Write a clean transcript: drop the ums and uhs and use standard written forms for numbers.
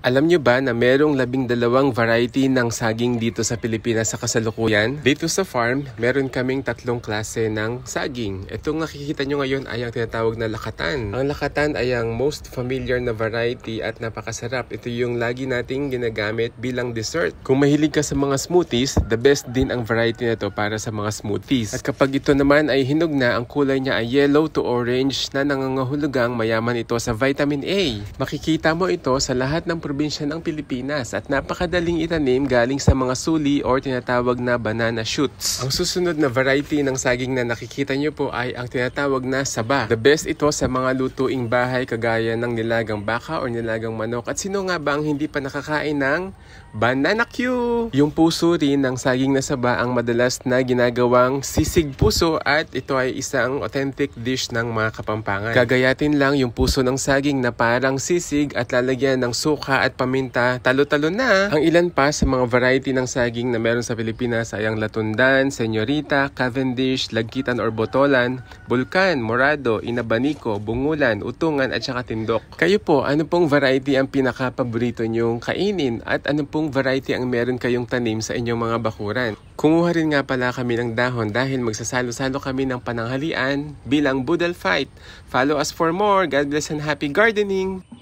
Alam nyo ba na merong 12 variety ng saging dito sa Pilipinas sa kasalukuyan? Dito sa farm, meron kaming 3 klase ng saging. Itong nakikita nyo ngayon ay ang tinatawag na lakatan. Ang lakatan ay ang most familiar na variety at napakasarap. Ito yung lagi nating ginagamit bilang dessert. Kung mahilig ka sa mga smoothies, the best din ang variety na to para sa mga smoothies. At kapag ito naman ay hinog na, ang kulay niya ay yellow to orange na nangangahulugang mayaman ito sa vitamin A. Makikita mo ito sa lahat ng probinsya ng Pilipinas at napakadaling itanim galing sa mga suli or tinatawag na banana shoots. Ang susunod na variety ng saging na nakikita nyo po ay ang tinatawag na saba. The best ito sa mga lutuing bahay kagaya ng nilagang baka or nilagang manok. At sino nga ba ang hindi pa nakakain ng banana Q? Yung puso rin ng saging na saba ang madalas na ginagawang sisig puso at ito ay isang authentic dish ng mga Kapampangan. Gagayatin lang yung puso ng saging na parang sisig at lalagyan ng suka at paminta, talo-talo na. Ang ilan pa sa mga variety ng saging na meron sa Pilipinas ay ang latundan, senyorita, cavendish, lagkitan or botolan, bulkan, morado, inabaniko, bungulan, utungan at saka tindok. Kayo po, ano pong variety ang pinaka-paborito nyong kainin at ano pong variety ang meron kayong tanim sa inyong mga bakuran? Kumuha rin nga pala kami ng dahon dahil magsasalo-salo kami ng pananghalian bilang Boodle Fight. Follow us for more. God bless and happy gardening!